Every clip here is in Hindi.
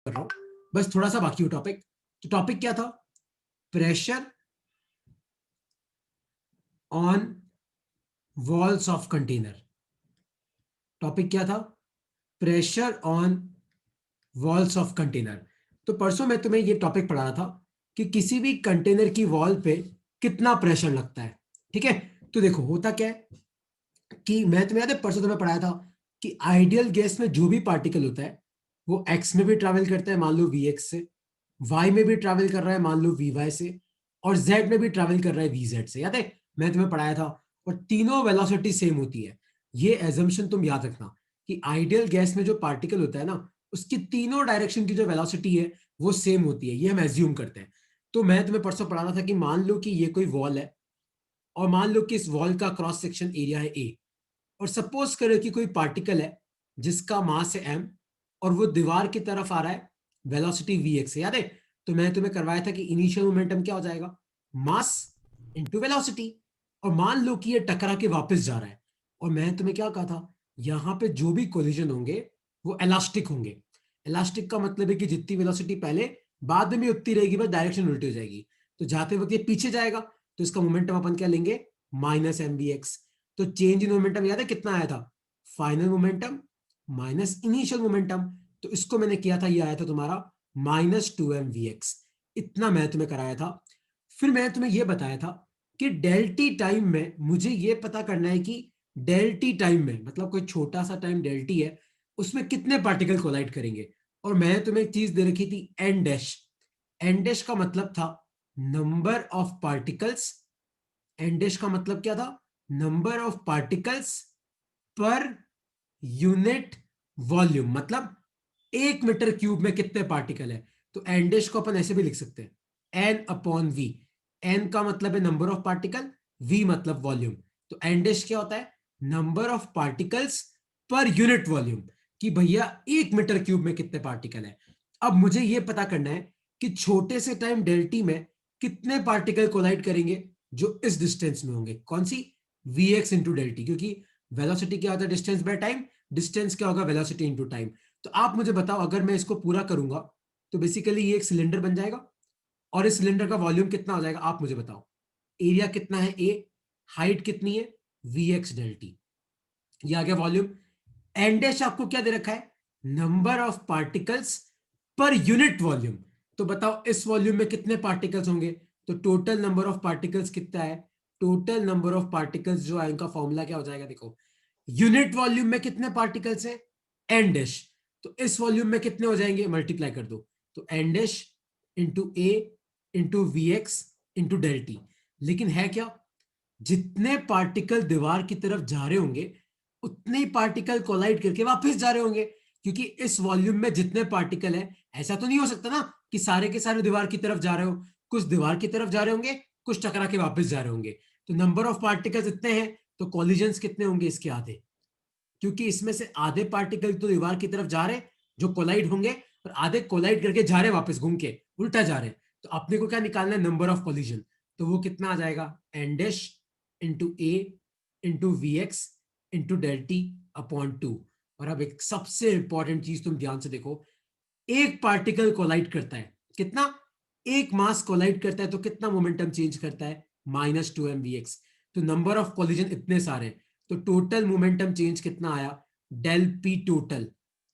कर रहा हूं, बस थोड़ा सा बाकी हो टॉपिक। तो टॉपिक क्या था? Pressure on walls of container. Topic क्या था? Pressure on walls of container. तो परसों मैं तुम्हें ये टॉपिक पढ़ा रहा था कि किसी भी कंटेनर की वॉल पे कितना प्रेशर लगता है। ठीक है, तो देखो होता क्या है कि मैं तुम्हें याद है परसों तुम्हें पढ़ाया था कि आइडियल गैस में जो भी पार्टिकल होता है वो एक्स में भी ट्रैवल करता है, मान लो वी एक्स से, वाई में भी ट्रैवल कर रहा है, मान लो वी वाई से, और जेड में भी ट्रैवल कर रहा है वी जेड से। याद है मैं तुम्हें पढ़ाया था? और तीनों वेलोसिटी सेम होती है। ये एजम्पशन तुम याद रखना कि आइडियल गैस में जो पार्टिकल होता है ना, उसकी तीनों डायरेक्शन की जो वेलोसिटी है वो सेम होती है, ये हम एज्यूम करते हैं। तो मैं तुम्हें परसों पढ़ा रहा था कि मान लो कि ये कोई वॉल है, और मान लो कि इस वॉल का क्रॉस सेक्शन एरिया है ए, और सपोज करो कि कोई पार्टिकल है जिसका मास है एम, और वो दीवार की तरफ आ रहा है वेलोसिटी वी एक्स से। याद है? तो मैं तुम्हें करवाया था कि इनिशियल मोमेंटम क्या हो जाएगा? Mass into velocity. और मान लो कि ये टकरा के वापस जा रहा है, और मैं तुम्हें क्या कहा था, यहां पे जो भी कोलिजन होंगे वो इलास्टिक होंगे। इलास्टिक का मतलब है कि जितनी वेलोसिटी पहले, बाद में भी उतनी रहेगी, बस डायरेक्शन उल्टी हो जाएगी। तो जाते वक्त ये पीछे जाएगा, तो इसका मोमेंटम अपन क्या लेंगे? Minus M B X. तो चेंज इन मोमेंटम याद है कितना आया था? Final momentum minus initial momentum. तो इसको मैंने किया था, ये आया था तुम्हारा minus two M we X. इतना मैं तुम्हें कराया था। फिर मैं तुम्हें यह बताया था कि डेल टी टाइम में मुझे यह पता करना है कि डेल टी टाइम में, मतलब कोई छोटा सा टाइम डेल टी है, उसमें कितने पार्टिकल कोलाइड करेंगे। और मैं तुम्हें एक चीज दे रखी थी, एन डैश। एन डैश का मतलब था number of particles. N dash का मतलब क्या था? Number of particles per unit volume. मतलब एक मीटर क्यूब में कितने पार्टिकल है। तो एन डैश को अपन ऐसे भी लिख सकते हैं, एन अपॉन वी। एन का मतलब है नंबर ऑफ पार्टिकल, वी मतलब वॉल्यूम। तो एन डैश क्या होता है? Number of particles per unit volume, कि भैया एक मीटर क्यूब में कितने पार्टिकल है। अब मुझे यह पता करना है कि छोटे से टाइम डेल्टी में कितने पार्टिकल कोलाइड करेंगे जो इस डिस्टेंस में होंगे। कौन सी? वी एक्स इंटू डेल्टी, क्योंकि वेलोसिटी क्या होता है? Distance by time. डिस्टेंस क्या होगा? Velocity into time. तो आप मुझे बताओ, अगर मैं इसको पूरा करूंगा तो बेसिकली ये एक सिलेंडर बन जाएगा, और इस सिलेंडर का वॉल्यूम कितना हो जाएगा आप मुझे बताओ। एरिया कितना है ए, हाइट कितनी है वी एक्स डेल्टी, ये आ गया वॉल्यूम। एन डैश आपको क्या दे रखा है? Number of particles per unit volume. तो बताओ इस वॉल्यूम में कितने पार्टिकल्स होंगे। तो टोटल नंबर ऑफ पार्टिकल्स कितना है? टोटल नंबर ऑफ पार्टिकल्स जो है, इनका फॉर्मूला क्या हो जाएगा? देखो, यूनिट वॉल्यूम में कितने पार्टिकल्स है? N dash. तो इस वॉल्यूम में कितने हो जाएंगे? मल्टीप्लाई कर दो। तो n dash into A into we x into delta t. लेकिन है क्या? जितने पार्टिकल दीवार की तरफ जा रहे होंगे उतने ही पार्टिकल कोलाइड करके वापस जा रहे होंगे, क्योंकि इस वॉल्यूम में जितने पार्टिकल है, ऐसा तो नहीं हो सकता ना कि सारे के सारे दीवार की तरफ जा रहे हो। कुछ दीवार की तरफ जा रहे होंगे, कुछ टकरा के वापस जा रहे होंगे। तो नंबर ऑफ पार्टिकल्स इतने हैं, तो कॉलिजन्स कितने होंगे? इसके आधे, क्योंकि इसमें से आधे पार्टिकल तो दीवार की तरफ जा रहे जो कोलाइड होंगे, और आधे कोलाइड करके जा रहे वापस घूम के उल्टा जा रहे। तो अपने को क्या निकालना है? Number of collision. तो वो कितना आ जाएगा? N dash into A into we x into delta t upon two. और अब एक सबसे इंपॉर्टेंट चीज तुम ध्यान से देखो, एक पार्टिकल कोलाइड करता है कितना? एक मास कोलाइड करता है तो कितना मोमेंटम चेंज करता है? Minus two M we X. तो नंबर ऑफ कोलिजन इतने सारे, तो टोटल मोमेंटम चेंज कितना आया? Del P total.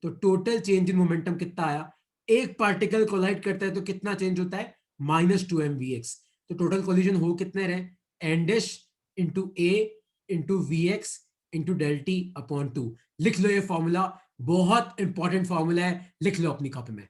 तो टोटल चेंज इन मोमेंटम कितना आया? एक पार्टिकल कोलाइड करता है तो कितना चेंज होता है? Minus two M we X. तो टोटल कोलिजन हो कितने रहे? N dash into A into we x into del T upon two. लिख लो ये फॉर्मूला, बहुत इंपॉर्टेंट फॉर्मूला है, लिख लो अपनी कॉपी में।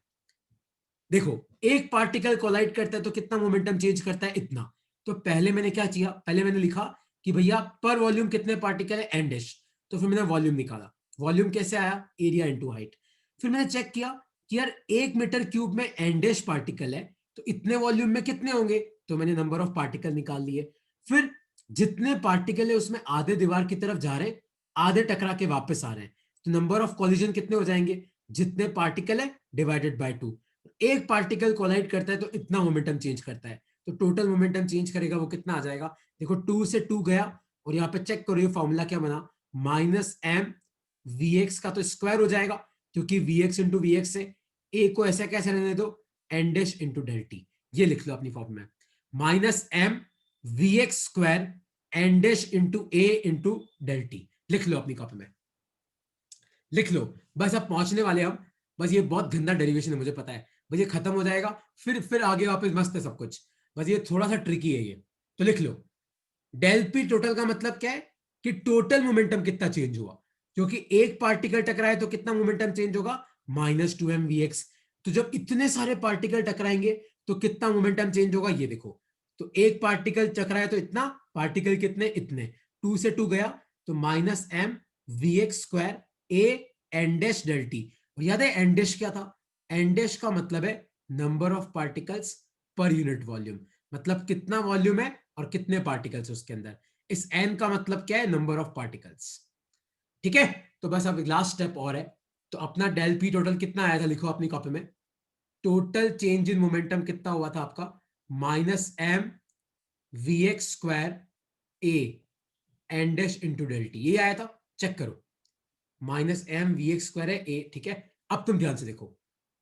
देखो, एक पार्टिकल कोलाइड करता है तो कितना मोमेंटम चेंज करता है? इतना। तो पहले मैंने क्या किया? पहले मैंने लिखा कि भैया पर वॉल्यूम कितने पार्टिकल है? N dash. तो फिर मैंने वॉल्यूम निकाला। वॉल्यूम कैसे आया? Area into height. फिर मैंने चेक किया कि यार एक मीटर क्यूब में एन डैश पार्टिकल है, तो इतने वॉल्यूम में कितने होंगे? तो मैंने नंबर ऑफ पार्टिकल निकाल लिए। फिर जितने पार्टिकल है उसमें आधे दीवार की तरफ जा रहे, आधे टकरा के वापस आ रहे हैं। तो नंबर ऑफ कॉलिजन कितने हो जाएंगे? जितने पार्टिकल है डिवाइडेड बाय टू। एक पार्टिकल कोलाइड करता है तो इतना मोमेंटम चेंज करता है, तो टोटल मोमेंटम चेंज करेगा वो कितना आ जाएगा? देखो, टू से टू गया, और यहाँ पे चेक करो ये फॉर्मूला क्या बना? माइनस एम वी एक्स का तो स्क्वायर हो जाएगा, क्योंकि V x into we X से ए को ऐसा कैसे रहने दो, N dash into del T, ये लिख लो अपनी फॉर्म में, minus M we x square N dash into A into del T, लिख लो अपनी कॉपी में, लिख लो। बस अब पहुंचने वाले हम, बस ये बहुत गंदा डेरिवेशन है मुझे पता है, बस ये खत्म हो जाएगा, फिर आगे वापस मस्त है सब कुछ, बस ये थोड़ा सा ट्रिकी है ये। तो लिख लो, डेल पी टोटल का मतलब क्या है कि टोटल मोमेंटम कितना चेंज हुआ, क्योंकि एक पार्टिकल टकराए तो कितना मोमेंटम चेंज होगा, minus two M we X. तो जब इतने सारे पार्टिकल टकराएंगे तो कितना मोमेंटम चेंज होगा, ये देखो, तो एक पार्टिकल टकराए तो इतना, पार्टिकल कितने, इतने, टू से टू गया तो minus M we x square A N dash del T. और याद है एन डैश क्या था, एन डैश का मतलब है number of particles per unit volume, मतलब कितना वॉल्यूम है और कितने पार्टिकल्स उसके अंदर, इस एन का मतलब क्या है, नंबर ऑफ पार्टिकल्स। ठीक है, तो बस अब लास्ट स्टेप और है, तो अपना डेल पी टोटल कितना आया था, लिखो अपनी कॉपी में, टोटल चेंज इन मोमेंटम कितना हुआ था आपका, minus M we x square A N dash into del T, ये आया था, चेक करो, minus M we x square है ए, ठीक है। अब तुम ध्यान से देखो,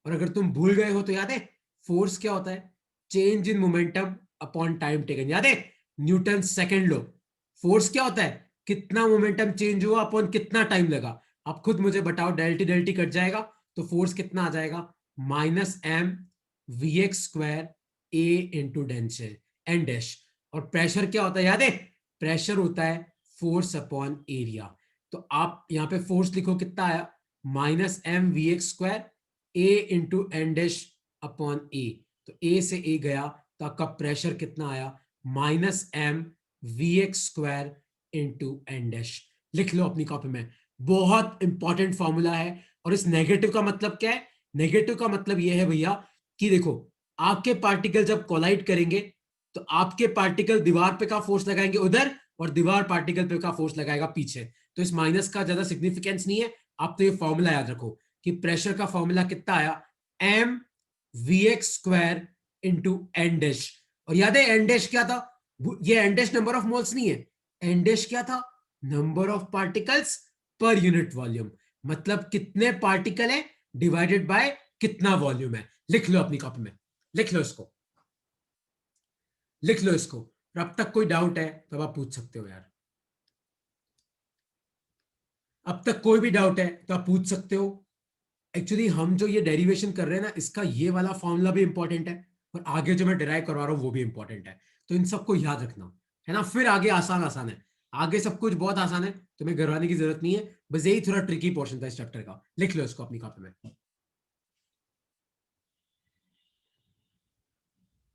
और अगर तुम भूल गए हो तो याद है फोर्स क्या होता है, change in momentum upon time taken, याद है न्यूटन सेकंड लॉ, फोर्स क्या होता है, कितना मोमेंटम चेंज हुआ अपॉन कितना टाइम लगा। अब खुद मुझे बताओ, डेल्टी कट जाएगा तो फोर्स कितना आ जाएगा, minus M we x square a into dash n dash. और प्रेशर क्या होता है, याद है प्रेशर होता है फोर्स अपॉन एरिया। तो आप यहां पे फोर्स लिखो कितना आया, minus M we x square a into N dash upon a, तो ए से ए गया तो आपका प्रेशर कितना आया, minus M we x square into N dash, लिख लो अपनी कॉपी में, बहुत इंपॉर्टेंट फॉर्मूला है। और इस नेगेटिव का मतलब क्या है, नेगेटिव का मतलब यह है भैया कि देखो आपके पार्टिकल जब कोलाइड करेंगे तो आपके पार्टिकल दीवार पे का फोर्स लगाएंगे उधर, और दीवार पार्टिकल पे का फोर्स लगाएगा पीछे, तो इस माइनस का ज्यादा सिग्निफिकेंस नहीं है। आप तो ये फॉर्मूला याद रखो कि प्रेशर का फॉर्मूला कितना आया, M we x square into N dash. और याद है एन डैश क्या था, ये N dash number of moles नहीं है, एन डैश क्या था, number of particles per unit volume, मतलब कितने पार्टिकल है डिवाइडेड बाय कितना वॉल्यूम है। लिख लो अपनी कॉपी में, लिख लो इसको, लिख लो इसको। और अब तक कोई डाउट है तो आप पूछ सकते हो यार, अब तक कोई भी डाउट है तो आप पूछ सकते हो। एक्चुअली हम जो ये डेरिवेशन कर रहे हैं ना, इसका ये वाला फॉर्मूला भी इंपॉर्टेंट है, और आगे जो मैं डिराइव करवा रहा हूँ वो भी इंपॉर्टेंट है, तो इन सबको याद रखना है ना, फिर आगे आसान आसान है, आगे सब कुछ बहुत आसान है, तुम्हें घबराने की जरूरत नहीं है, बस यही थोड़ा ट्रिकी पोर्शन था इस चैप्टर का। लिख लो इसको अपनी कॉपी में,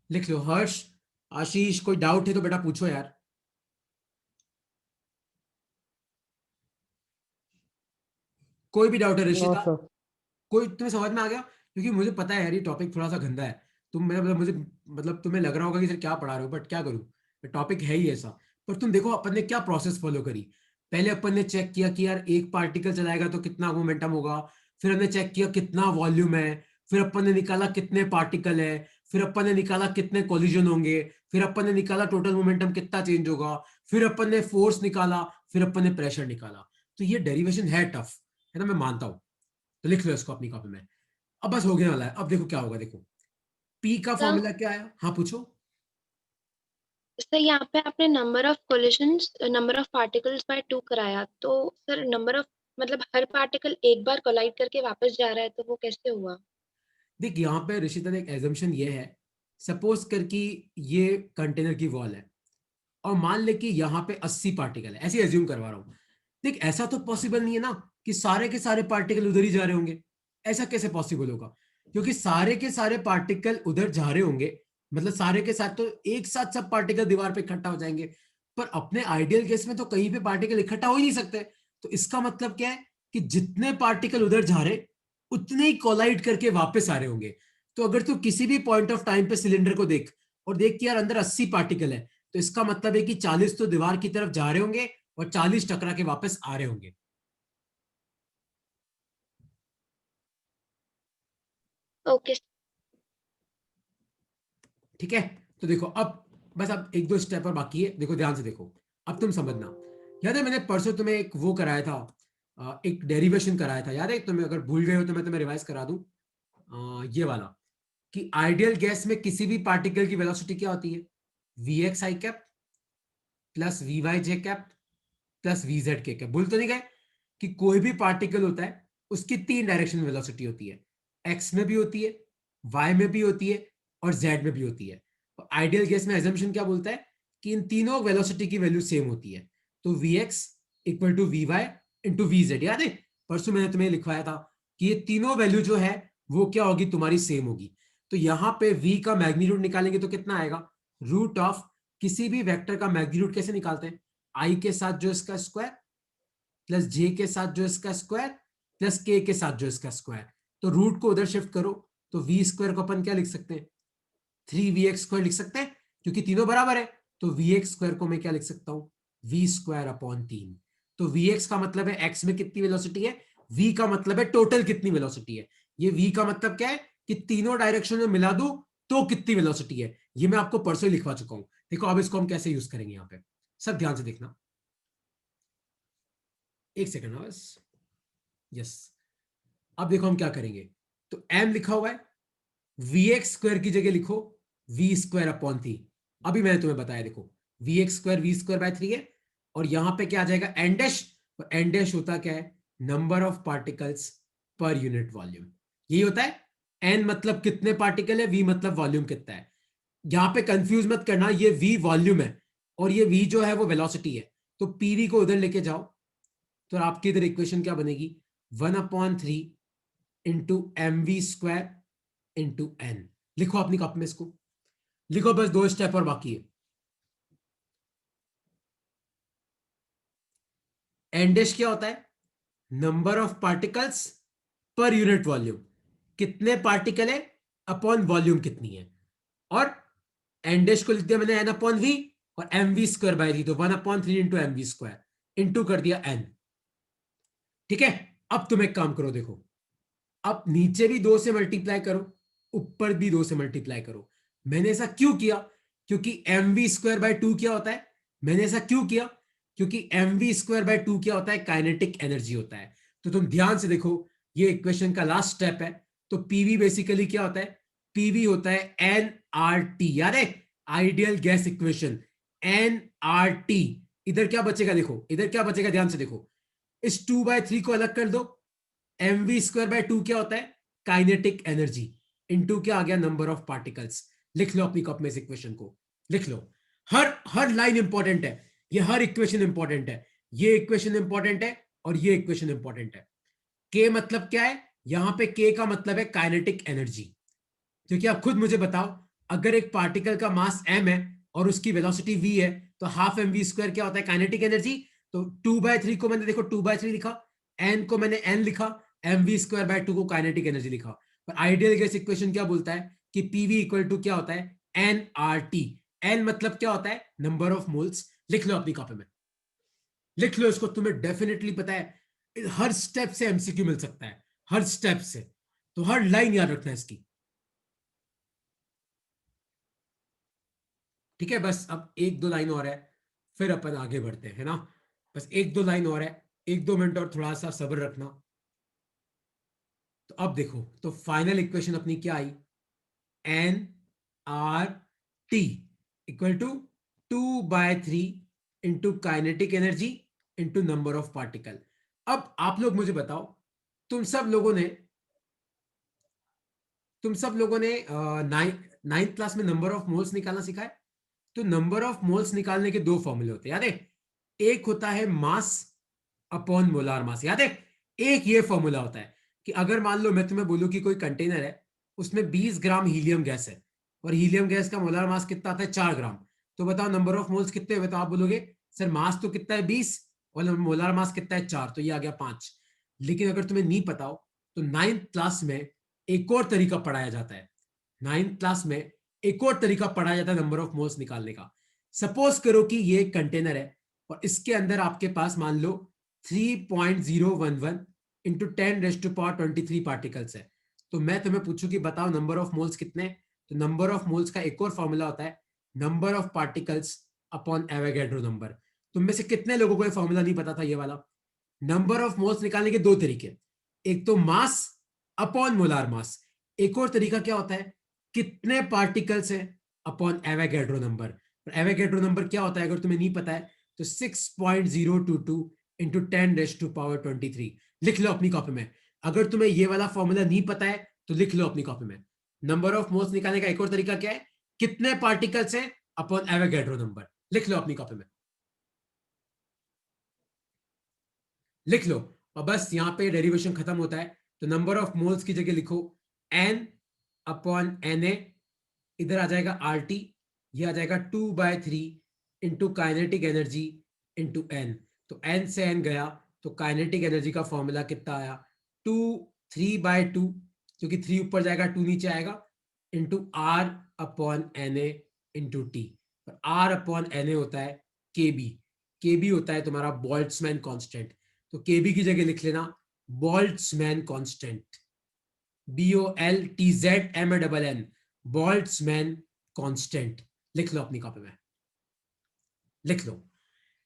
लिख लो। हर्ष, आशीष, कोई डाउट है तो बेटा पूछो यार। कोई भी डाउट है, नो ऋषिता, सर। कोई तुम्हें समझ में आ गया, क्योंकि मुझे पता है यार ये टॉपिक थोड़ा सा गंदा है, तुम मैं मतलब मुझे मतलब तुम्हें लग रहा होगा कि सर क्या पढ़ा रहे हो, बट क्या करूं, टॉपिक है ही ऐसा। पर तुम देखो अपन ने क्या प्रोसेस फॉलो करी, पहले अपन ने चेक किया कि यार एक पार्टिकल चलाएगा तो कितना मोमेंटम होगा, फिर हमने चेक किया कितना वॉल्यूम है, फिर अपन ने निकाला कितने पार्टिकल है, फिर अपन ने निकाला कितने कोलिजन होंगे, फिर अपन ने निकाला टोटल मोमेंटम कितना चेंज होगा, फिर अपन ने फोर्स निकाला, फिर अपन ने प्रेशर निकाला। तो ये डेरिवेशन है टफ, है ना, मैं मानता हूं, तो लिख लो इसको अपनी कॉपी में। अब बस हो गया वाला है, अब देखो क्या होगा, देखो पी का सर फॉर्मूला क्या आया, हाँ पूछो। सर यहाँ पे आपने number of collisions number of particles by two कराया, तो सर नंबर ऑफ मतलब हर पार्टिकल एक बार कोलाइड करके वापस जा रहा है, तो वो कैसे हुआ? देख यहाँ पे ऋषिता एक एजम्पशन ये है, सपोज कर कि ये कंटेनर की वॉल है, और मान ले कि यहाँ पे 80 पार्टिकल है, ऐसे एज्यूम करवा रहा हूँ। देख ऐसा तो पॉसिबल नहीं है ना कि सारे के सारे पार्टिकल उधर ही जा रहे होंगे, ऐसा कैसे पॉसिबल होगा, क्योंकि सारे के सारे पार्टिकल उधर जा रहे होंगे, मतलब सारे के साथ तो एक साथ सब पार्टिकल दीवार पे इकट्ठा हो जाएंगे, पर अपने आइडियल केस में तो कहीं पे पार्टिकल इकट्ठा हो ही नहीं सकते। तो इसका मतलब क्या है कि जितने पार्टिकल उधर जा रहे उतने ही कोलाइड करके वापस आ रहे होंगे। तो अगर तू किसी भी पॉइंट ऑफ टाइम पे सिलेंडर को देख और देख कि यार अंदर 80 पार्टिकल है, तो इसका मतलब है कि 40 तो दीवार की तरफ जा रहे होंगे और 40 टकरा के वापस आ रहे होंगे। ओके। ठीक है, तो देखो अब बस अब एक दो स्टेप और बाकी है, देखो ध्यान से देखो, अब तुम समझना। याद है मैंने परसों तुम्हें एक वो कराया था, एक डेरिवेशन कराया था, याद है तुम्हें, अगर भूल गए हो तो मैं तुम्हें रिवाइज करा दूं। ये वाला, कि आइडियल गैस में किसी भी पार्टिकल की वेलोसिटी क्या होती है, V X I cap plus V Y J cap plus V Z K cap. भूल तो नहीं गए कि कोई भी पार्टिकल होता है उसकी 3 डायरेक्शन वेलोसिटी होती है, एक्स में भी होती है, वाई में भी होती है और जेड में भी होती है। आइडियल गैस में एजम्पशन क्या बोलता है कि इन तीनों वेलोसिटी की वैल्यू सेम होती है, तो V X equal to V Y into V Z. याद है परसों मैंने तुम्हें लिखवाया था कि ये तीनों वैल्यू जो है वो क्या होगी, तुम्हारी सेम होगी। तो यहां पे v का मैग्नीट्यूड निकालेंगे तो कितना आएगा, रूट ऑफ किसी भी वेक्टर का मैग्नीट्यूड कैसे निकालते हैं, आई के साथ जो इसका स्क्वायर प्लस जे के साथ जो इसका स्क्वायर प्लस के साथ जो इसका स्क्वायर। तो रूट को उधर शिफ्ट करो तो वी स्क्वायर को अपन क्या लिख सकते हैं, 3vx² लिख सकते हैं क्योंकि तीनों बराबर है। तो vx² को मैं क्या लिख सकता हूं, v² अपॉन 3। तो vx का मतलब है x में कितनी वेलोसिटी है, v का मतलब है टोटल कितनी वेलोसिटी है। ये v का मतलब क्या है कि तीनों डायरेक्शन में मिला दो तो कितनी वेलोसिटी है। ये मैं आपको परसों ही लिखवा चुका हूं। देखो अब इसको हम कैसे यूज करेंगे, यहां पे सब ध्यान से देखना, एक सेकंड बस। यस, अब देखो हम क्या करेंगे। तो m लिखा हुआ है, vx² की जगह लिखो v² अपॉन 3। अभी मैंने तुम्हें बताया, देखो vx² v²/3 है और यहां पे क्या आ जाएगा, एन डैश। और एन डैश होता क्या है, number of particles per unit volume. यही होता है, एन मतलब कितने पार्टिकल है, वी मतलब वॉल्यूम कितना है। यहां पे कंफ्यूज मत करना, ये वी वॉल्यूम है और ये वी जो है वो वेलोसिटी है। तो पीवी को उधर लेके जाओ तो आपकी इधर इक्वेशन क्या बनेगी, 1/3 इंटू mv² इंटू एन। लिखो अपनी कॉपी में इसको, लिखो, बस 2 स्टेप और बाकी है। एन डैश क्या होता है, number of particles per unit volume, कितने पार्टिकल है अपॉन वॉल्यूम कितनी है। और एन डैश को लिख दिया मैंने n अपॉन वी और mv²/3, तो 1/3 इंटू mv² इंटू कर दिया n। ठीक है, अब तुम एक काम करो, देखो अब नीचे भी 2 से मल्टीप्लाई करो, ऊपर भी 2 से मल्टीप्लाई करो। मैंने ऐसा क्यों किया, क्योंकि mv²/2 क्या होता है, मैंने ऐसा क्यों किया क्योंकि mv²/2 क्या होता है, काइनेटिक एनर्जी होता है। तो तुम ध्यान से देखो, ये इक्वेशन का लास्ट स्टेप है। तो पीवी बेसिकली क्या होता है, पीवी होता है nRT। याद है आइडियल गैस इक्वेशन, nRT। इधर क्या बचेगा, देखो इधर क्या बचेगा, ध्यान से देखो, इस 2/3 को अलग कर दो, mv²/2 क्या होता है, काइनेटिक एनर्जी, इनटू क्या आ गया, नंबर ऑफ पार्टिकल्स। लिख लो अपनी कॉपी में इस इक्वेशन को, लिख लो। हर हर लाइन इंपॉर्टेंट है, ये हर इक्वेशन इंपॉर्टेंट है, ये इक्वेशन इंपॉर्टेंट है और ये इक्वेशन इंपॉर्टेंट है। के मतलब क्या है, यहां पे के का मतलब है काइनेटिक एनर्जी। क्योंकि आप खुद मुझे बताओ, अगर एक पार्टिकल का मास m है और उसकी वेलोसिटी v है, तो हाफ mv² क्या होता है, काइनेटिक एनर्जी। तो 2/3 को मैंने देखो 2/3 लिखा, n को मैंने n लिखा, mv²/2 को काइनेटिक एनर्जी लिखा। पर आइडियल गैस इक्वेशन क्या बोलता है कि pv इक्वल टू क्या होता है, nRT। n मतलब क्या होता है, नंबर ऑफ मोल्स। लिख लो अपनी कॉपी में, लिख लो इसको, तुम्हें डेफिनेटली पता है, हर स्टेप से एमसीक्यू मिल सकता है, हर स्टेप से। तो हर लाइन याद रखना है इसकी। ठीक है, बस अब 1-2 लाइन और है, फिर अपन आगे बढ़ते हैं ना। बस 1-2 लाइन और है, 1-2 मिनट और थोड़ा सा सब्र रखना। तो अब देखो, तो फाइनल इक्वेशन अपनी क्या आई, nRT equal to 2/3 into kinetic energy into number of particle. अब आप लोग मुझे बताओ, तुम सब लोगों ने नाइन्थ क्लास में नंबर ऑफ मोल्स निकालना सीखा है। तो नंबर ऑफ मोल्स निकालने के 2 फॉर्मूले होते हैं, याद है, एक होता है मास अपॉन मोलार मास। याद है, एक ये फॉर्मूला होता है कि अगर मान लो मैं तुम्हें बोलूं कि कोई कंटेनर है, उसमें 20 ग्राम हीलियम गैस है और हीलियम गैस का मोलार मास कितना आता है, 4 ग्राम। तो बताओ नंबर ऑफ मोल्स कितने हुए, तो आप बोलोगे सर मास तो कितना है 20 और मोलार मास कितना है 4, तो ये आ गया 5। लेकिन अगर तुम्हें नहीं पता हो तो नाइन्थ क्लास में एक और तरीका पढ़ाया जाता है, नाइन्थ क्लास में एक और तरीका पढ़ाया जाता है नंबर ऑफ मोल्स निकालने का। सपोज करो कि ये एक कंटेनर है और इसके अंदर आपके पास मान लो 3.011 इंटू 10⁻23 पार्टिकल्स है। तो मैं तुम्हें पूछूं कि बताओ नंबर ऑफ मोल्स कितने। तो नंबर ऑफ मोल्स का एक और फॉर्मूला होता है, number of particles upon Avogadro number. तुम में से कितने लोगों को ये फॉर्मूला नहीं पता था, ये वाला। नंबर ऑफ मोल्स निकालने के 2 तरीके, एक तो मास अपॉन मोलार मास, एक और तरीका क्या होता है, कितने पार्टिकल्स है upon Avogadro number. Avogadro number क्या होता है अगर तुम्हें नहीं पता है तो 6.022 इंटू 10⁻23 लिख लो अपनी कॉपी में। अगर तुम्हें ये वाला फॉर्मूला नहीं पता है तो लिख लो अपनी कॉपी में। नंबर ऑफ मोल्स निकालने का एक और तरीका क्या है, कितने पार्टिकल्स है अपॉन एवोगैड्रो नंबर, लिख लो अपनी कॉपी में, लिख लो। और बस यहां पे डेरिवेशन खत्म होता है। तो नंबर ऑफ मोल्स की जगह लिखो n अपॉन Na, इधर आ जाएगा RT, ये आ जाएगा 2/3 into kinetic energy into n। तो n से n गया तो काइनेटिक एनर्जी का फॉर्मूला कितना आया, 3/2, क्योंकि 3 ऊपर जाएगा 2 नीचे आएगा, into R upon Na into T. R upon Na होता है KB, KB होता है तुम्हारा बोल्ट्जमैन कांस्टेंट। तो KB की जगह लिख लेना Boltzmann constant, BOLTZMANN, Boltzmann constant, लिख लो अपनी कॉपी में, लिख लो।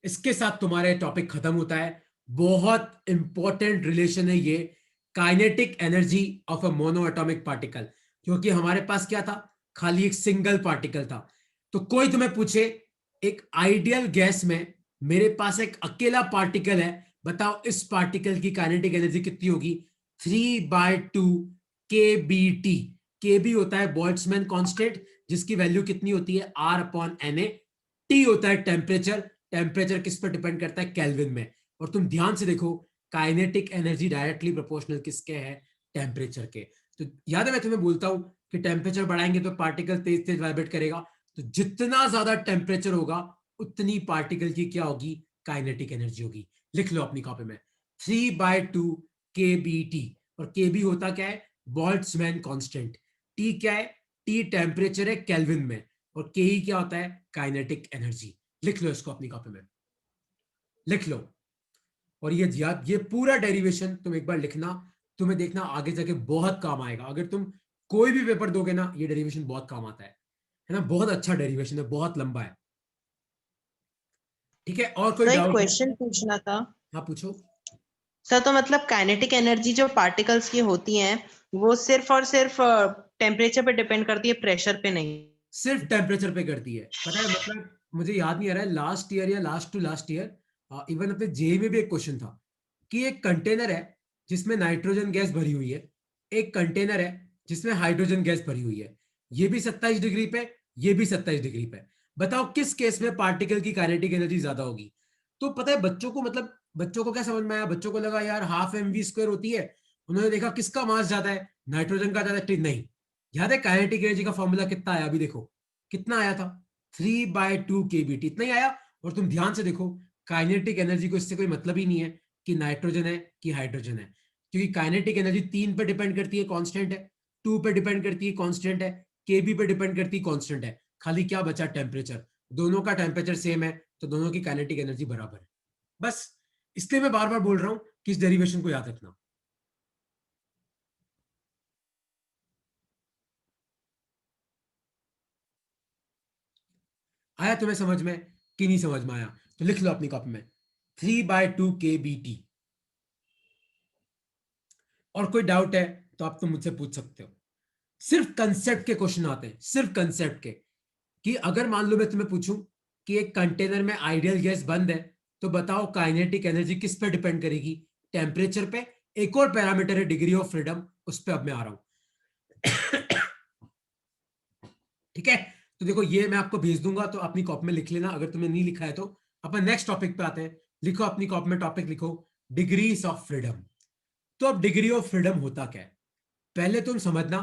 इसके साथ तुम्हारे टॉपिक खत्म होता है। बहुत इंपॉर्टेंट रिलेशन है ये, kinetic energy of a mono atomic particle, क्योंकि हमारे पास क्या था, खाली एक सिंगल पार्टिकल था। तो कोई तुम्हें पूछे एक आइडियल गैस में मेरे पास एक अकेला पार्टिकल है, बताओ इस पार्टिकल की काइनेटिक एनर्जी कितनी होगी, 3/2 kBT। केबी होता है बोल्ट्जमैन कांस्टेंट, जिसकी वैल्यू कितनी होती है R अपॉन Na। टी होता है टेम्परेचर, टेम्परेचर किस पर डिपेंड करता है, केल्विन में। और तुम ध्यान से देखो काइनेटिक एनर्जी डायरेक्टली प्रोपोर्शनल किसके है, टेम्परेचर के। तो याद है मैं तुम्हें बोलता हूं कि टेम्परेचर बढ़ाएंगे तो पार्टिकल तेज तेज वाइब्रेट करेगा, तो जितना ज्यादा टेम्परेचर होगा उतनी पार्टिकल की क्या होगी, काइनेटिक एनर्जी होगी। लिख लो अपनी कॉपी में 3/2 kBT। और केबी होता क्या है, बोल्ट्जमैन कांस्टेंट। टी क्या है, टी टेम्परेचर है केल्विन में, और के ही क्या होता है, काइनेटिक एनर्जी। लिख लो इसको अपनी कॉपी में, लिख लो। और ये याद, ये पूरा डेरिवेशन तुम एक बार लिखना, तुम्हें देखना आगे जाके बहुत काम आएगा। अगर तुम कोई भी पेपर दोगे ना, ये डेरिवेशन बहुत काम आता है ना, बहुत अच्छा डेरिवेशन है, बहुत लंबा है। ठीक है, और कोई सर एक डाउट है? क्वेश्चन पूछना था। हाँ पूछो। सर तो मतलब काइनेटिक एनर्जी जो पार्टिकल्स की होती हैं वो सिर्फ और सिर्फ टेम्परेचर पे डिपेंड करती है, प्रेशर पे नहीं? सिर्फ टेम्परेचर पे करती है, पता है मतलब, मुझे याद नहीं आ रहा है लास्ट ईयर या last to last year even अपने जेई में भी एक क्वेश्चन था कि एक कंटेनर है जिसमें नाइट्रोजन गैस भरी हुई है, एक कंटेनर है जिसमें हाइड्रोजन गैस भरी हुई है, ये भी 27 डिग्री पे, ये भी 27 डिग्री पे। बताओ किस केस में पार्टिकल की काइनेटिक एनर्जी ज्यादा होगी। तो पता है बच्चों को, मतलब बच्चों को क्या समझ में आया, बच्चों को लगा यार हाफ mv² होती है, उन्होंने देखा किसका मास ज्यादा है, नाइट्रोजन का ज्यादा है। नहीं, याद है काइनेटिक एनर्जी का फॉर्मूला कितना आया, अभी देखो कितना आया था, 3/2 kBT, इतना ही आया। और तुम ध्यान से देखो काइनेटिक एनर्जी को इससे कोई मतलब ही नहीं है कि नाइट्रोजन है कि हाइड्रोजन है, क्योंकि काइनेटिक एनर्जी 3 पे डिपेंड करती है, कांस्टेंट है, 2 पे डिपेंड करती है, कांस्टेंट है, केबी पे डिपेंड करती है, कांस्टेंट है। खाली क्या बचा, टेम्परेचर। दोनों का टेम्परेचर सेम है तो दोनों की काइनेटिक एनर्जी बराबर है। बस इसलिए मैं बार बार बोल रहा हूं कि इस डेरिवेशन को याद रखना। आया तुम्हें समझ में कि नहीं समझ में आया, तो लिख लो अपनी कॉपी में 3/2 kBT। और कोई डाउट है तो आप तो मुझसे पूछ सकते हो। सिर्फ कंसेप्ट के क्वेश्चन आते हैं, सिर्फ कंसेप्ट के, कि अगर मान लो मैं तुम्हें पूछूं कि एक कंटेनर में आइडियल गैस बंद है, तो बताओ काइनेटिक एनर्जी किस पे डिपेंड करेगी, टेम्परेचर पे। एक और पैरामीटर है डिग्री ऑफ फ्रीडम, उस पर अब मैं आ रहा हूं। ठीक है, तो देखो ये मैं आपको भेज दूंगा तो अपनी कॉपी में लिख लेना, अगर तुमने नहीं लिखा है तो। अपन नेक्स्ट टॉपिक पे आते हैं, लिखो अपनी कॉपी में, टॉपिक लिखो डिग्रीज ऑफ फ्रीडम। तो अब डिग्री ऑफ फ्रीडम होता क्या है, पहले तुम समझना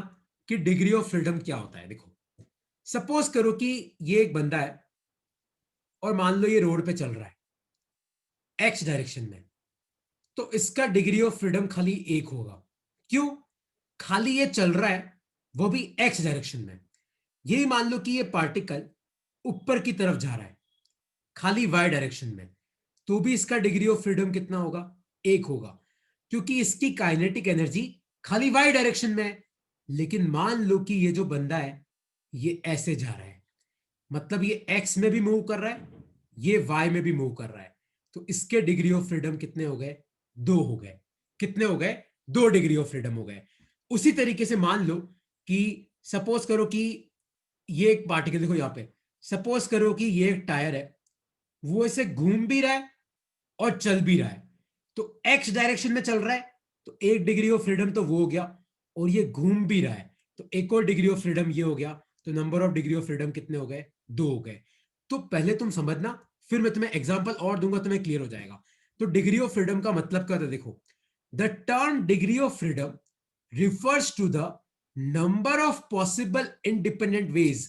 कि डिग्री ऑफ फ्रीडम क्या होता है। देखो सपोज करो कि ये एक बंदा है और मान लो ये रोड पे चल रहा है एक्स डायरेक्शन में, तो इसका डिग्री ऑफ फ्रीडम खाली एक होगा। क्यों, खाली ये चल रहा है वो भी एक्स डायरेक्शन में। यही मान लो कि ये पार्टिकल ऊपर की तरफ जा रहा है खाली वाई डायरेक्शन में, तो भी इसका डिग्री ऑफ फ्रीडम कितना होगा, एक होगा, क्योंकि इसकी काइनेटिक एनर्जी खाली वाई डायरेक्शन में है। लेकिन मान लो कि ये जो बंदा है ये ऐसे जा रहा है, मतलब ये एक्स में भी मूव कर रहा है, ये वाई में भी मूव कर रहा है, तो इसके डिग्री ऑफ फ्रीडम कितने हो गए, दो हो गए। कितने हो गए, 2 डिग्री ऑफ फ्रीडम हो गए। उसी तरीके से मान लो कि सपोज करो कि ये एक पार्टिकल, देखो यहाँ पे सपोज करो कि ये एक टायर है, वो इसे घूम भी रहा है और चल भी रहा है। तो एक्स डायरेक्शन में चल रहा है तो 1 डिग्री ऑफ फ्रीडम तो वो हो गया, और ये घूम भी रहा है तो एक और डिग्री ऑफ फ्रीडम ये हो गया। तो number of degree of freedom कितने हो गए? 2 हो गए। तो पहले तुम समझना, फिर मैं तुम्हें एग्जांपल और दूंगा, तुम्हें क्लियर हो जाएगा। तो डिग्री ऑफ फ्रीडम का मतलब क्या होता है? देखो, the term degree of freedom refers to the number of possible independent ways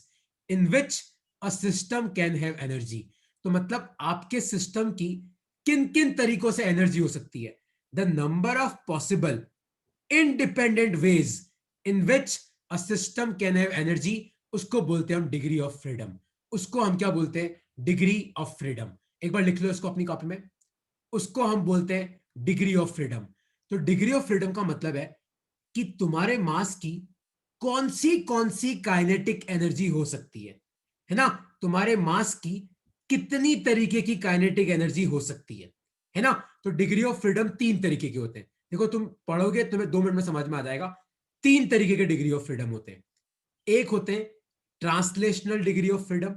in which a system can have energy। तो मतलब आपके सिस्टम की किन किन तरीकों से एनर्जी हो सकती है। The number of possible independent ways in which a system can have energy, उसको बोलते हैं हम डिग्री ऑफ फ्रीडम। उसको हम क्या बोलते हैं? Degree of freedom. एक बार लिख लो इसको अपनी कॉपी में, उसको हम बोलते हैं डिग्री ऑफ फ्रीडम। तो डिग्री ऑफ फ्रीडम का मतलब है कि तुम्हारे मास की कौन सी काइनेटिक एनर्जी हो सकती है ना? तुम्हारे मास की कितनी तरीके की काइनेटिक एनर्जी हो सकती है ना? तो डिग्री ऑफ फ्रीडम 3 तरीके के होते हैं। देखो तुम पढ़ोगे, तुम्हें 2 मिनट में समझ में आ जाएगा। 3 तरीके के डिग्री ऑफ फ्रीडम होते हैं। एक होते हैं translational degree of freedom.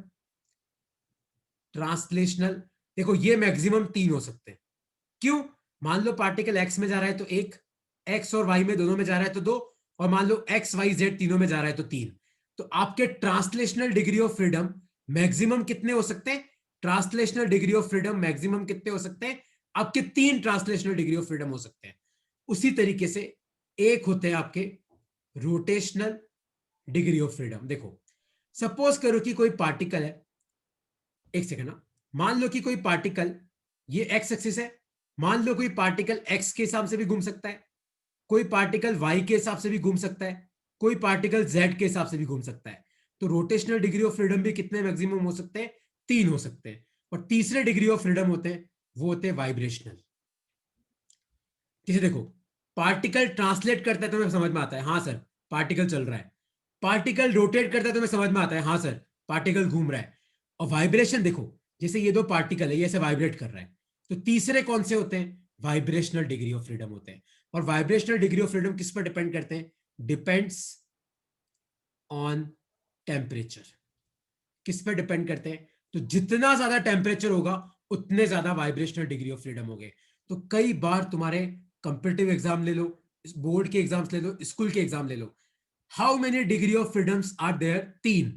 Translational, देखो ये मैक्सिमम 3 हो सकते हैं। क्यों? मान लो पार्टिकल एक्स में जा रहा है तो 1, एक्स और वाई में दोनों में जा रहा है तो 2, और मान लो एक्स वाई जेड तीनों में जा रहा है तो 3। तो आपके translational degree of freedom maximum कितने हो सकते हैं? Translational degree of freedom maximum कितने हो सकते हैं? आपके 3 ट्रांसलेशनल डिग्री ऑफ फ्रीडम हो सकते हैं। उसी तरीके से एक होते हैं आपके रोटेशनल डिग्री ऑफ फ्रीडम। देखो सपोज करो कि कोई पार्टिकल है, एक सेकंड ना, मान लो कि कोई पार्टिकल, ये एक्स एक्सिस है, मान लो कोई पार्टिकल एक्स के हिसाब से भी घूम सकता है, कोई पार्टिकल वाई के हिसाब से भी घूम सकता है, कोई पार्टिकल जेड के हिसाब से भी घूम सकता है। तो रोटेशनल डिग्री ऑफ फ्रीडम भी कितने मैक्सिमम हो सकते हैं? 3 हो सकते हैं। और तीसरे डिग्री ऑफ फ्रीडम होते हैं, वो होते हैं वाइब्रेशनल। जैसे देखो पार्टिकल ट्रांसलेट करता है तो हमें समझ में आता है हाँ सर पार्टिकल चल रहा है, पार्टिकल रोटेट करता है तो हमें समझ में आता है हाँ सर पार्टिकल घूम रहा है। और वाइब्रेशन देखो, जैसे ये 2 पार्टिकल है, ये ऐसे वाइब्रेट कर रहा है, तो तीसरे कौन से होते हैं? वाइब्रेशनल डिग्री ऑफ फ्रीडम होते हैं। और वाइब्रेशनल डिग्री ऑफ फ्रीडम किस पर डिपेंड करते हैं? Depends on temperature. किस पर डिपेंड करते हैं? तो जितना ज्यादा टेम्परेचर होगा उतने ज्यादा वाइब्रेशनल डिग्री ऑफ फ्रीडम होंगे। तो कई बार तुम्हारे कंपीटिटिव एग्जाम ले लो, बोर्ड के एग्जाम्स ले लो, स्कूल के एग्जाम ले लो, how many degree of freedoms are there? 3।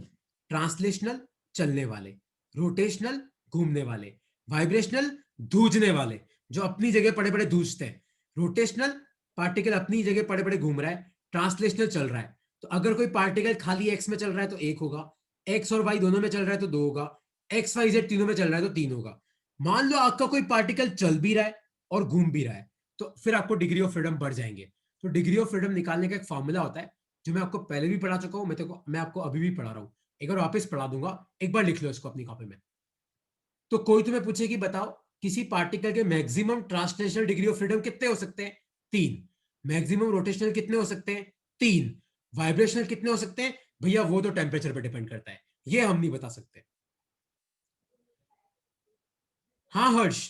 Translational चलने वाले, रोटेशनल घूमने वाले, वाइब्रेशनल धूजने वाले जो अपनी जगह पड़े पड़े धूजते हैं। रोटेशनल पार्टिकल अपनी जगह पड़े पड़े घूम रहा है, ट्रांसलेशनल चल रहा है। तो अगर कोई पार्टिकल खाली एक्स में चल रहा है तो 1 होगा, एक्स और वाई दोनों में चल रहा है तो 2 होगा, एक्स वाई जेड तीनों में चल रहा है तो 3 होगा। मान लो आपका कोई पार्टिकल चल भी रहा है और घूम भी रहा है तो फिर आपको डिग्री ऑफ फ्रीडम बढ़ जाएंगे। तो डिग्री ऑफ फ्रीडम निकालने का एक फॉर्मूला होता है जो मैं आपको पहले भी पढ़ा चुका हूं, मैं आपको अभी भी पढ़ा रहा हूं, एक बार वापस पढ़ा दूंगा, एक बार लिख लो इसको अपनी कॉपी में। तो कोई तुम्हें पूछे कि बताओ किसी पार्टिकल के maximum translational degree of freedom कितने हो सकते हैं? 3। मैक्सिमम रोटेशनल कितने हो सकते हैं? 3। वाइब्रेशनल कितने हो सकते हैं? भैया वो तो टेम्परेचर पर डिपेंड करता है, ये हम नहीं बता सकते। हाँ हर्ष,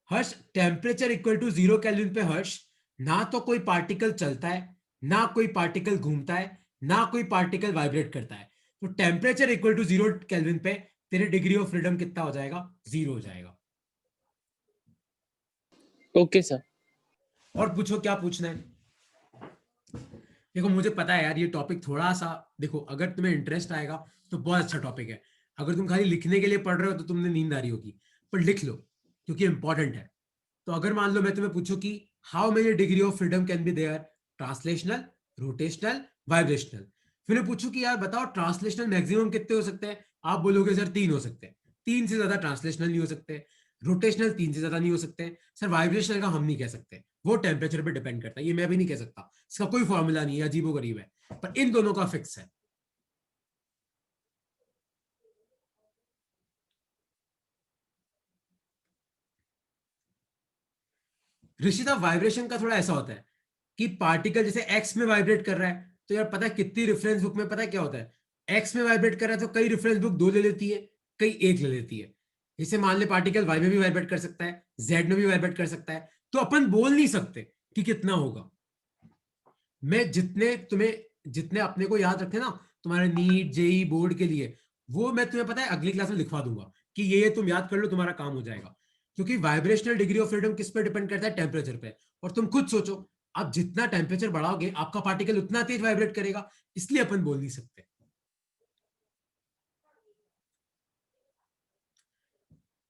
हर्ष टेम्परेचर इक्वल टू 0 केल्विन पे हर्ष ना तो कोई पार्टिकल चलता है, ना कोई पार्टिकल घूमता है, ना कोई पार्टिकल वाइब्रेट करता है। तो टेम्परेचर इक्वल टू 0 केल्विन पे तेरे डिग्री ऑफ फ्रीडम कितना हो जाएगा? 0 हो जाएगा। Okay sir. और पूछो क्या पूछना है। देखो मुझे पता है यार ये टॉपिक थोड़ा सा, देखो अगर तुम्हें इंटरेस्ट आएगा तो बहुत अच्छा टॉपिक है, अगर तुम खाली लिखने के लिए पढ़ रहे हो तो तुमने नींद आ रही होगी, पर लिख लो क्योंकि इंपॉर्टेंट है। तो अगर मान लो मैं तुम्हें पूछूं कि how many degree of freedom can be there? Translational, rotational, vibrational. फिर मैं पूछूं कि यार बताओ ट्रांसलेशनल मैक्सिमम कितने हो सकते हैं? आप बोलोगे सर 3 हो सकते हैं, 3 से ज्यादा ट्रांसलेशनल नहीं हो सकते, रोटेशनल 3 से ज्यादा नहीं हो सकते, सर वाइब्रेशनल का हम नहीं कह सकते, वो टेम्परेचर पे डिपेंड करता है, ये मैं भी नहीं कह सकता, इसका कोई फॉर्मूला नहीं है, अजीबोगरीब है, पर इन दोनों का फिक्स है। ऋषिता वाइब्रेशन का थोड़ा ऐसा होता है कि पार्टिकल जैसे एक्स में वाइब्रेट कर रहा है तो यार पता है कितनी रेफरेंस बुक में पता है क्या होता है, एक्स में वाइब्रेट कर रहा है तो कई रेफरेंस बुक 2 ले लेती है, कई 1 ले लेती है। जैसे मान ले पार्टिकल वाई में भी वाइब्रेट कर सकता है, जेड में भी वाइब्रेट कर सकता है, तो अपन बोल नहीं सकते कि कितना होगा। मैं जितने तुम्हें जितने अपने को याद रखे ना तुम्हारे नीट जेई बोर्ड के लिए, वो मैं तुम्हें पता है अगली क्लास में लिखवा दूंगा कि ये तुम याद कर लो, तुम्हारा काम हो जाएगा। क्योंकि वाइब्रेशनल डिग्री ऑफ फ्रीडम किस पे डिपेंड करता है? टेम्परेचर पे। और तुम खुद सोचो, आप जितना टेम्परेचर बढ़ाओगे आपका पार्टिकल उतना तेज वाइब्रेट करेगा, इसलिए अपन बोल नहीं सकते।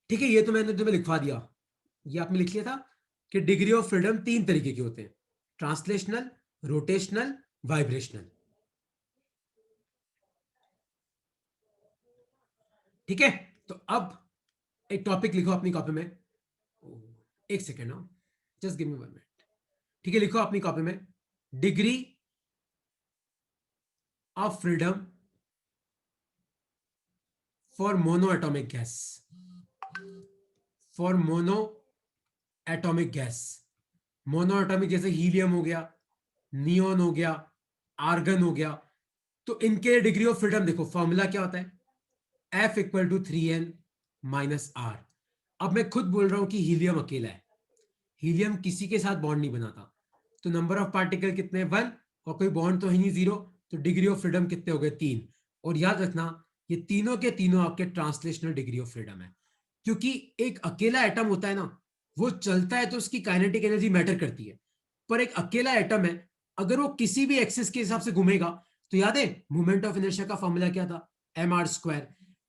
ठीक है, ये तो मैंने तुम्हें लिखवा दिया। ये आपने लिख लिया था कि डिग्री ऑफ फ्रीडम 3 तरीके के होते हैं, ट्रांसलेशनल, रोटेशनल, वाइब्रेशनल। ठीक है, तो अब एक टॉपिक लिखो अपनी कॉपी में। एक सेकेंड ना, जस्ट गिव मी 1 मिनट। ठीक है, लिखो अपनी कॉपी में, degree of freedom for mono atomic gas. For mono atomic gas. Mono atomic जैसे हीलियम हो गया, नियोन हो गया, आर्गन हो गया, तो इनके डिग्री ऑफ फ्रीडम देखो, फॉर्मूला क्या होता है? F equal to 3n minus R. अब मैं खुद बोल रहा हूं कि हीलियम अकेला है, हीलियम किसी के साथ बॉन्ड नहीं बनाता, तो नंबर ऑफ पार्टिकल कितने? 1, और कोई बॉन्ड तो है नहीं, 0, तो डिग्री ऑफ फ्रीडम कितने हो गए? 3। और याद रखना, ये तीनों के तीनों आपके ट्रांसलेशनल डिग्री ऑफ फ्रीडम है। क्योंकि एक अकेला एटम होता है ना, वो चलता है तो उसकी काइनेटिक एनर्जी मैटर करती है, पर एक अकेला एटम है, अगर वो किसी भी एक्सिस के हिसाब से घूमेगा, तो याद है मोमेंट ऑफ इनर्शिया का फॉर्मूला क्या था? mr²।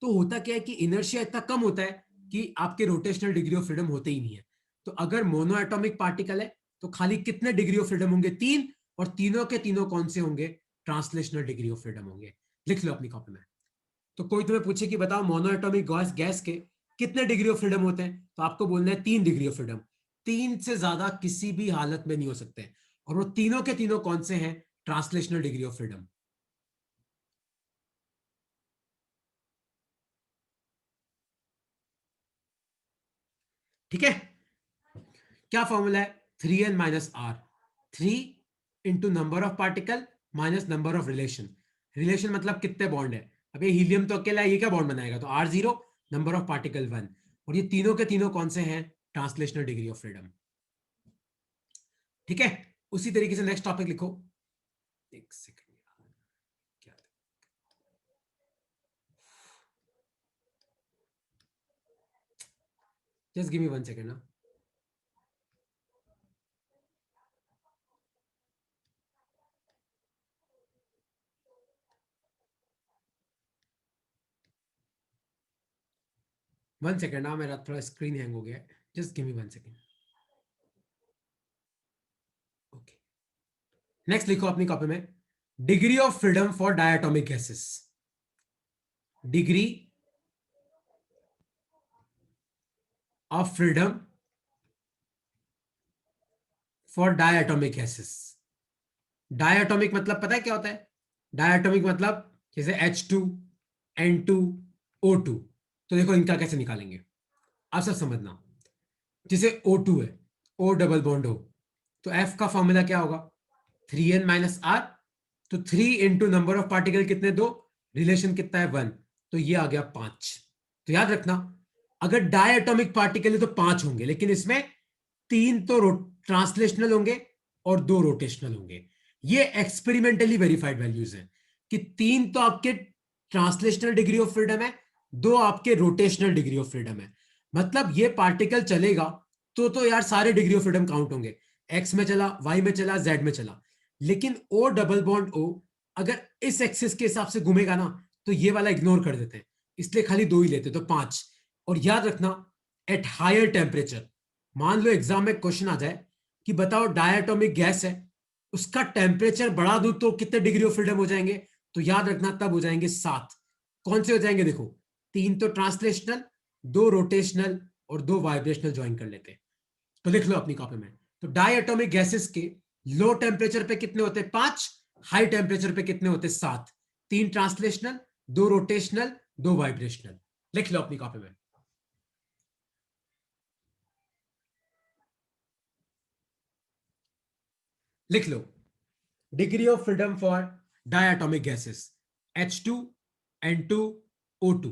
तो होता क्या है कि इनर्शिया इतना कम होता है कि आपके रोटेशनल डिग्री ऑफ फ्रीडम होते ही नहीं है। तो अगर मोनो एटॉमिक पार्टिकल है तो खाली कितने डिग्री ऑफ फ्रीडम होंगे? 3। और तीनों के तीनों कौन से होंगे? ट्रांसलेशनल डिग्री ऑफ फ्रीडम होंगे। लिख लो अपनी कॉपी में। तो कोई तुम्हें पूछे कि बताओ मोनो एटॉमिक गैस गैस के कितने डिग्री ऑफ फ्रीडम होते हैं, तो आपको बोलना है 3 डिग्री ऑफ फ्रीडम। 3 से ज्यादा किसी भी हालत में नहीं हो सकते। और वो तीनों के तीनों कौन से हैं? Translational degree of freedom. ठीक है, क्या फॉर्मूला है? 3n minus R. 3 into number of particle minus number of relation. Relation मतलब कितने बॉन्ड है। अब ये हीलियम तो अकेला है, ये क्या बॉन्ड बनाएगा? तो R0, नंबर ऑफ पार्टिकल 1। और ये तीनों के तीनों कौन से हैं? Translational degree of freedom. ठीक है, उसी तरीके से नेक्स्ट टॉपिक लिखो। एक सेकंड, क्या जस्ट गिव मी 1 सेकंड ना। वन सेकेंड ना, मेरा थोड़ा स्क्रीन हैंग हो गया है, just give me 1 second. Okay, next लिखो अपनी कॉपी में, degree of freedom for diatomic gases. Degree of freedom for diatomic gases. Diatomic मतलब पता है क्या होता है? डायटोमिक मतलब जैसे H2, N2, O2। तो देखो इनका कैसे निकालेंगे, आप सब समझना। जैसे O2 है, O डबल बॉन्ड हो, तो F का फॉर्मूला क्या होगा? 3n minus are. तो 3 इंटू नंबर ऑफ पार्टिकल कितने? 2, रिलेशन कितना है? 1, तो ये आ गया 5। तो याद रखना, अगर डायटोमिक पार्टिकल है तो 5 होंगे, लेकिन इसमें 3 तो ट्रांसलेशनल होंगे और 2 रोटेशनल होंगे। ये एक्सपेरिमेंटली वेरीफाइड वैल्यूज हैं कि 3 तो आपके ट्रांसलेशनल डिग्री ऑफ फ्रीडम है, 2 आपके रोटेशनल डिग्री ऑफ फ्रीडम है। मतलब ये पार्टिकल चलेगा तो यार सारे डिग्री ऑफ फ्रीडम काउंट होंगे, एक्स में चला, वाई में चला, जेड में चला। लेकिन ओ डबल बॉन्ड ओ अगर इस एक्सिस के हिसाब से घूमेगा ना, तो ये वाला इग्नोर कर देते हैं, इसलिए खाली 2 ही लेते, तो 5। और याद रखना, एट हायर टेम्परेचर, मान लो एग्जाम में क्वेश्चन आ जाए कि बताओ डायटोमिक गैस है, उसका टेम्परेचर बढ़ा दूं तो कितने डिग्री ऑफ फ्रीडम हो जाएंगे? तो याद रखना तब हो जाएंगे 7। कौन से हो जाएंगे? देखो, 3 तो ट्रांसलेशनल, 2 रोटेशनल और 2 वाइब्रेशनल ज्वाइन कर लेते हैं। तो लिख लो अपनी कॉपी में, तो डायटोमिक गैसेस के लो टेम्परेचर पे कितने होते हैं? 5। हाई टेम्परेचर पे कितने होते हैं? 7। 3 ट्रांसलेशनल, 2 रोटेशनल, 2 वाइब्रेशनल। लिख लो अपनी कॉपी में। लिख लो, degree of freedom for diatomic gases, H2, N2, O2।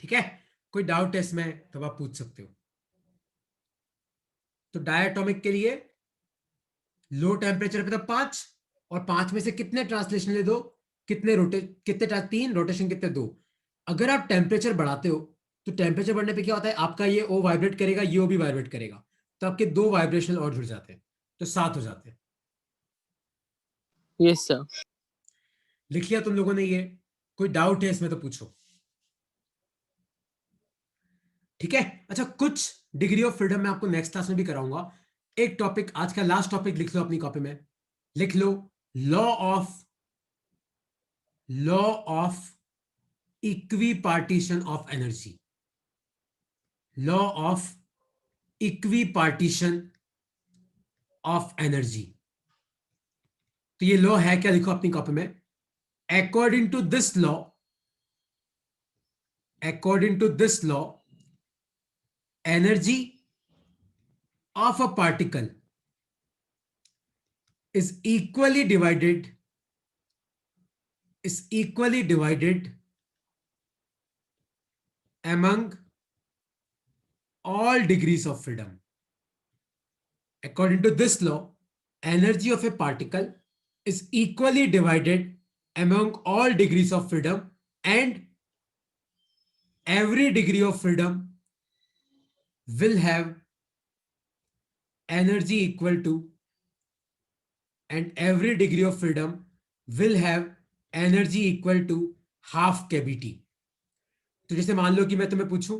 ठीक है, कोई डाउट है इसमें तो आप पूछ सकते हो। तो डायटोमिक के लिए लो टेम्परेचर पे तो 5, और 5 में से कितने ट्रांसलेशन ले दो, कितने 3 रोटेशन कितने 2। अगर आप टेम्परेचर बढ़ाते हो तो टेम्परेचर बढ़ने पे क्या होता है, आपका ये ओ वाइब्रेट करेगा, ये ओ भी वाइब्रेट करेगा, तो आपके 2 वाइब्रेशन और जुड़ जाते हैं, तो 7 हो जाते हैं। Yes sir. लिख लिया तुम लोगों ने ये? कोई डाउट है इसमें तो पूछो। ठीक है, अच्छा कुछ डिग्री ऑफ फ्रीडम मैं आपको नेक्स्ट क्लास में भी कराऊंगा। एक टॉपिक, आज का लास्ट टॉपिक लिख लो अपनी कॉपी में, लिख लो law of equipartition of energy. Law of equipartition of energy. तो ये लॉ है क्या, लिखो अपनी कॉपी में। According to this law energy of a particle is equally divided among all degrees of freedom. According to this law, energy of a particle is equally divided among all degrees of freedom, and every degree of freedom will have energy equal to, and every degree of freedom will have energy equal to half kBT. तो जैसे मान लो कि मैं तुम्हें पूछूं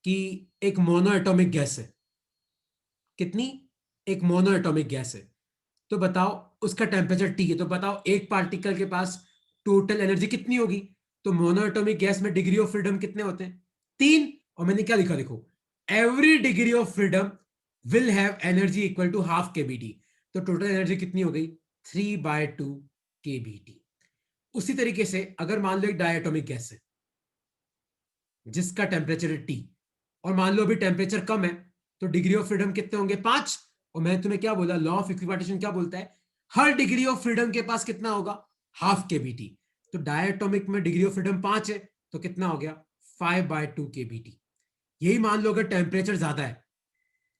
कि एक मोनो एटॉमिक गैस है, कितनी, एक मोनो एटॉमिक गैस है, तो बताओ उसका टेम्परेचर T है, तो बताओ एक पार्टिकल के पास टोटल एनर्जी कितनी होगी। तो मोनो एटॉमिक गैस में डिग्री ऑफ फ्रीडम कितने होते हैं, 3। और मैंने क्या लिखा, देखो every degree of freedom will have energy equal to half kBT। तो टोटल एनर्जी कितनी हो गई, 3/2 kBT। उसी तरीके से अगर मान लो एक डायटोमिक गैस है जिसका टेम्परेचर है T, और मान लो अभी टेम्परेचर कम है, तो डिग्री ऑफ फ्रीडम कितने होंगे, 5। और मैंने तुम्हें क्या बोला, लॉ ऑफ इक्विपार्टीशन क्या बोलता है, हर डिग्री ऑफ फ्रीडम के पास कितना होगा, हाफ kBT। तो डायटोमिक में डिग्री ऑफ फ्रीडम 5 है, तो कितना हो गया, 5/2 kBT। यही मान लो अगर टेम्परेचर ज्यादा है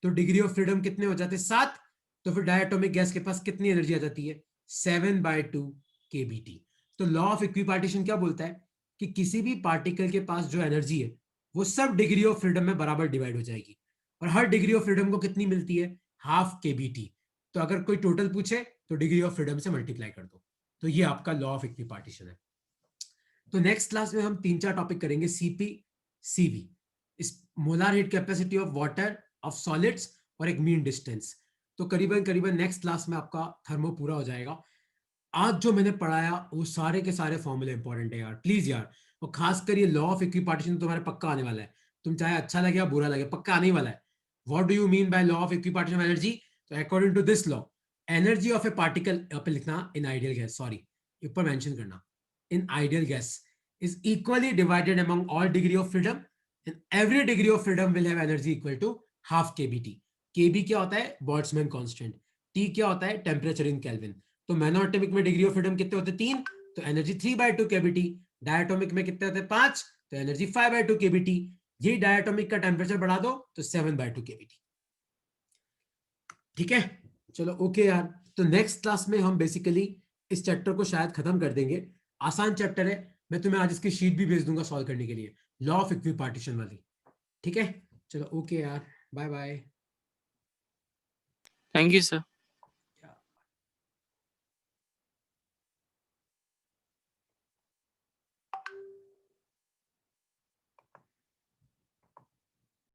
तो डिग्री ऑफ फ्रीडम कितने हो जाते हैं, 7। तो फिर डायटोमिक गैस के पास कितनी एनर्जी आ जाती है, 7/2 kBT। तो लॉ ऑफ इक्विपार्टीशन क्या बोलता है कि किसी भी पार्टिकल के पास जो एनर्जी है वो सब डिग्री ऑफ फ्रीडम में बराबर डिवाइड हो जाएगी, और हर डिग्री ऑफ फ्रीडम को कितनी मिलती है, हाफ kBT। तो अगर कोई टोटल पूछे तो डिग्री ऑफ फ्रीडम से मल्टीप्लाई कर दो। तो ये आपका लॉ ऑफ इक्विपार्टीशन है। तो नेक्स्ट क्लास में हम 3-4 टॉपिक करेंगे, CP CV, इस molar heat capacity of water, of solids, और एक मीन डिस्टेंस। तो करीबन नेक्स्ट क्लास में आपका थर्मो पूरा हो जाएगा। आज जो मैंने पढ़ाया वो सारे के सारे फॉर्मूले इंपॉर्टेंट है यार, प्लीज यार। और खासकर ये लॉ ऑफ इक्विपार्टीशन तुम्हारे पक्का आने वाला है, तुम चाहे अच्छा लगे या बुरा लगे, पक्का आने ही वाला है। What do you mean by law of equipartition of energy? तो according to this law, energy of a particle, यहाँ पे लिखना इन आइडियल गैस, सॉरी ऊपर मेंशन करना, in ideal gas is equally divided among all degree of freedom, and every degree of freedom will have energy equal to half kBT. kB क्या होता है, बोल्ट्जमैन कांस्टेंट। T क्या होता है, टेम्परेचर इन केल्विन। तो मोनोएटॉमिक में डिग्री ऑफ फ्रीडम कितने होते हैं, 3, तो एनर्जी 3/2 kBT। डायटोमिक में कितने होते हैं, 5, तो एनर्जी 5/2 kBT। यही डायटोमिक का टेम्परेचर बढ़ा दो तो 7/2 kBT। ठीक है, चलो ओके यार। तो नेक्स्ट क्लास में हम बेसिकली इस चैप्टर को शायद खत्म कर देंगे। आसान चैप्टर है, मैं तुम्हें आज इसकी शीट भी भेज दूंगा सॉल्व करने के लिए, लॉ ऑफ इक्विपार्टीशन वाली। ठीक है, चलो ओके यार, bye bye. Thank you sir.